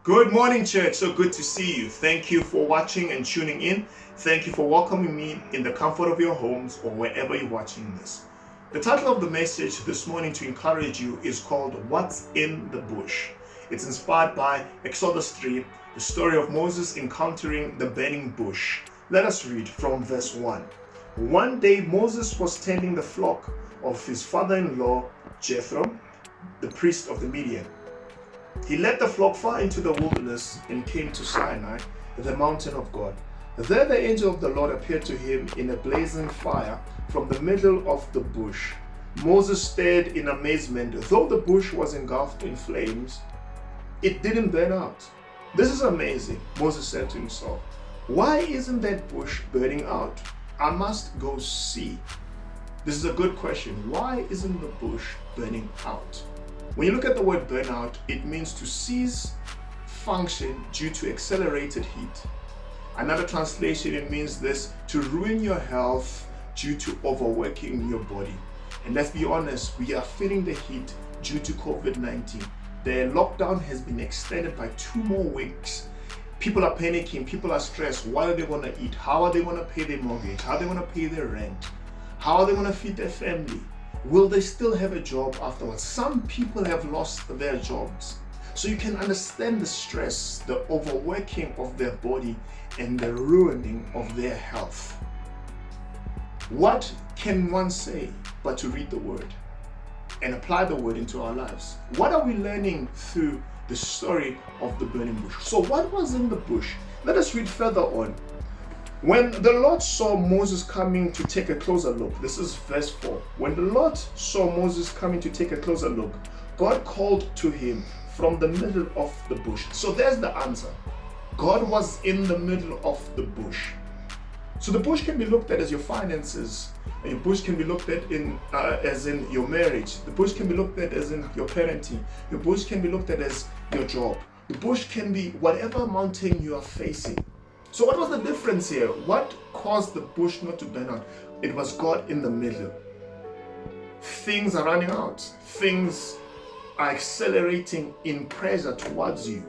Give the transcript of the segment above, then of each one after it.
Good morning, church. So good to see you. Thank you for watching and tuning in. Thank you for welcoming me in the comfort of your homes or wherever you're watching this. The title of the message this morning to encourage you is called What's in the Bush. It's inspired by Exodus 3, the story of Moses encountering the burning bush. Let us read from verse 1. One day Moses was tending the flock of his father-in-law Jethro, the priest of the Midian. He led the flock far into the wilderness and came to Sinai, the mountain of God. There the angel of the Lord appeared to him in a blazing fire from the middle of the bush. Moses stared in amazement. Though the bush was engulfed in flames, it didn't burn out. This is amazing, Moses said to himself. Why isn't that bush burning out? I must go see. This is a good question. Why isn't the bush burning out? When you look at the word burnout, it means to cease function due to accelerated heat. Another translation, it means this, to ruin your health due to overworking your body. And let's be honest, we are feeling the heat due to COVID-19. The lockdown has been extended by 2 more weeks. People are panicking, people are stressed. What are they going to eat? How are they going to pay their mortgage? How are they going to pay their rent? How are they going to feed their family? Will they still have a job afterwards? Some people have lost their jobs. So you can understand the stress, the overworking of their body, and the ruining of their health. What can one say but to read the word and apply the word into our lives? What are we learning through the story of the burning bush? So what was in the bush? Let us read further on. When the Lord saw Moses coming to take a closer look, this is verse 4. When the Lord saw Moses coming to take a closer look, God called to him from the middle of the bush. So there's the answer. God was in the middle of the bush. So the bush can be looked at as your finances. And your bush can be looked at as in your marriage. The bush can be looked at as in your parenting. Your bush can be looked at as your job. The bush can be whatever mountain you are facing. So what was the difference here? What caused the bush not to burn out? It was God in the middle. Things are running out. Things are accelerating in pressure towards you.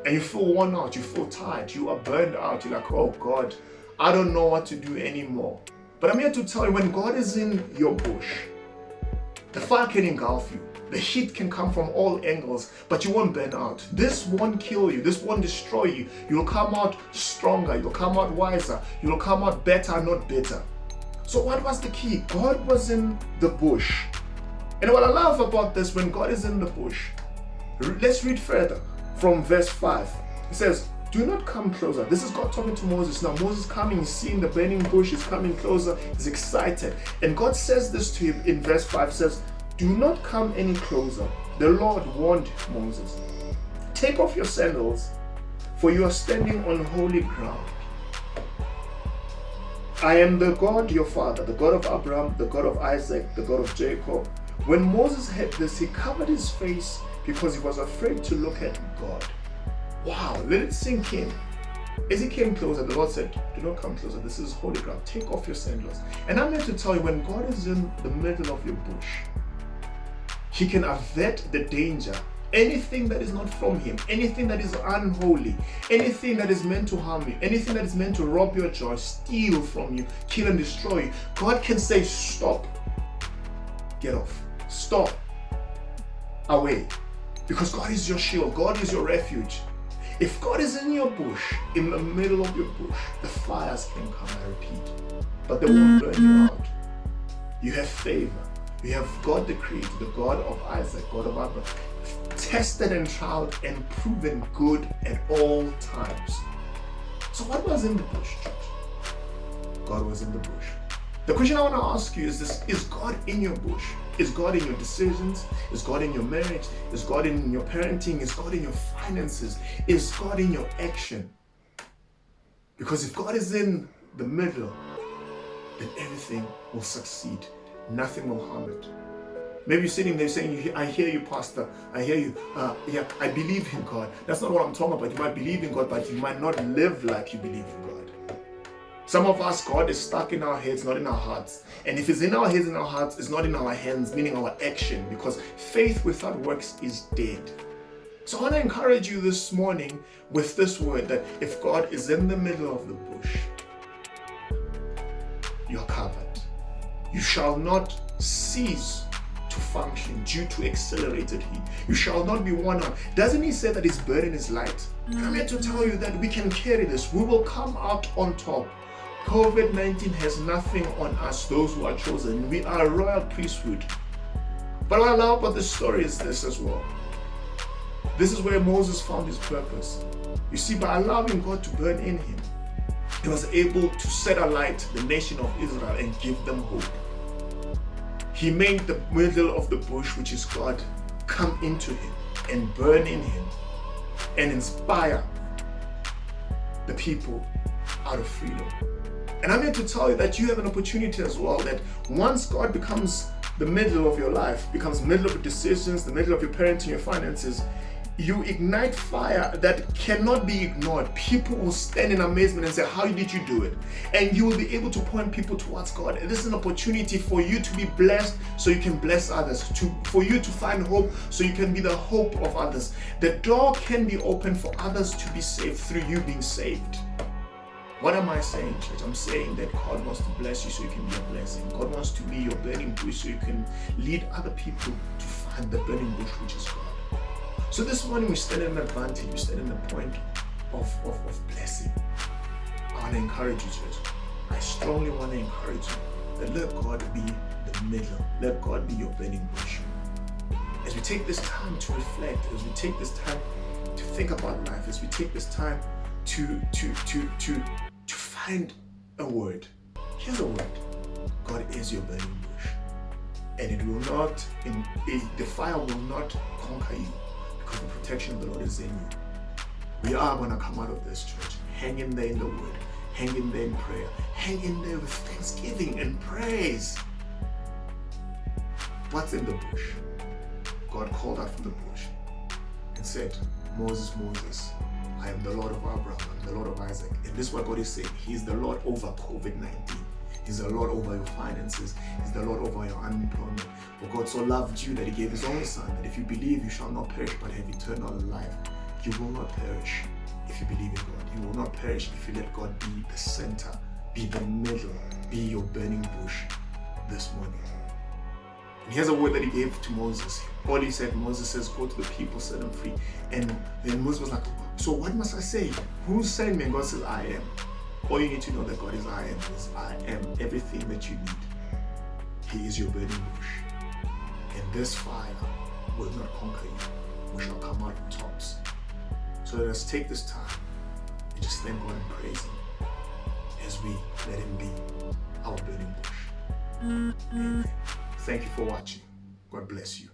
And you feel worn out, you feel tired, you are burned out. You're like, oh God, I don't know what to do anymore. But I'm here to tell you, when God is in your bush, the fire can engulf you. The heat can come from all angles, but you won't burn out. This won't kill you. This won't destroy you. You'll come out stronger. You'll come out wiser. You'll come out better, not bitter. So what was the key? God was in the bush. And what I love about this, when God is in the bush, let's read further from verse 5. It says, do not come closer. This is God talking to Moses. Now Moses coming, he's seeing the burning bush, he's coming closer, he's excited. And God says this to him in verse 5, says, do not come any closer. The Lord warned Moses. Take off your sandals, for you are standing on holy ground. I am the God your father, the God of Abraham, the God of Isaac, the God of Jacob. When Moses heard this, he covered his face because he was afraid to look at God. Wow, let it sink in. As he came closer, the Lord said, do not come closer. This is holy ground. Take off your sandals. And I'm here to tell you, when God is in the middle of your bush, He can avert the danger. Anything that is not from Him, anything that is unholy, anything that is meant to harm you, anything that is meant to rob your joy, steal from you, kill and destroy you, God can say, stop. Get off. Stop. Away. Because God is your shield. God is your refuge. If God is in your bush, in the middle of your bush, the fires can come, I repeat. But they won't burn you out. You have favor. You have God the Creator, the God of Isaac, God of Abraham, tested and tried and proven good at all times. So what was in the bush, church? God was in the bush. The question I want to ask you is this: is God in your bush? Is God in your decisions? Is God in your marriage? Is God in your parenting? Is God in your finances? Is God in your action? Because if God is in the middle, then everything will succeed. Nothing will harm it. Maybe you're sitting there saying, I hear you, Pastor. I hear you. I believe in God. That's not what I'm talking about. You might believe in God, but you might not live like you believe in God. Some of us, God is stuck in our heads, not in our hearts. And if it's in our heads and our hearts, it's not in our hands, meaning our action. Because faith without works is dead. So I want to encourage you this morning with this word that if God is in the middle of the bush, you're covered. You shall not cease to function due to accelerated heat. You shall not be worn out. Doesn't he say that his burden is light? And I'm here to tell you that we can carry this. We will come out on top. COVID-19 has nothing on us, those who are chosen. We are a royal priesthood. But what I love about this story is this as well. This is where Moses found his purpose. You see, by allowing God to burn in him, he was able to set alight the nation of Israel and give them hope. He made the middle of the bush, which is God, come into him and burn in him and inspire the people out of freedom. And I'm here to tell you that you have an opportunity as well, that once God becomes the middle of your life, becomes the middle of your decisions, the middle of your parenting, your finances, you ignite fire that cannot be ignored. People will stand in amazement and say, how did you do it? And you will be able to point people towards God. And this is an opportunity for you to be blessed so you can bless others, for you to find hope so you can be the hope of others. The door can be opened for others to be saved through you being saved. What am I saying, church? I'm saying that God wants to bless you so you can be a blessing. God wants to be your burning bush so you can lead other people to find the burning bush, which is God. So this morning we stand in an advantage, we stand in a point of blessing. I want to encourage you, church. I strongly want to encourage you that let God be the middle. Let God be your burning bush. As we take this time to reflect, as we take this time to think about life, as we take this time to find a word. Here's a word. God is your burning bush. And it will not, the fire will not conquer you. The protection of the Lord is in you. We are going to come out of this, church. Hang in there in the word. Hang in there in prayer. Hang in there with thanksgiving and praise. What's in the bush? God called out from the bush and said, Moses, Moses, I am the Lord of Abraham, I am the Lord of Isaac. And this is what God is saying. He is the Lord over COVID-19. He's the Lord over your finances. He's the Lord over your unemployment. For God so loved you that he gave his only son, that if you believe, you shall not perish but have eternal life. You will not perish if you believe in God. You will not perish if you let God be the center, be the middle, be your burning bush this morning. And here's a word that he gave to Moses. All he said, Moses says, go to the people, set them free. And then Moses was like, so what must I say? Who sent me? And God says, I am. All you need to know that God is I am. Is I am everything that you need. He is your burning bush. And this fire will not conquer you. We shall come out on tops. So let us take this time and just thank God and praise him as we let him be our burning bush. Amen. Thank you for watching. God bless you.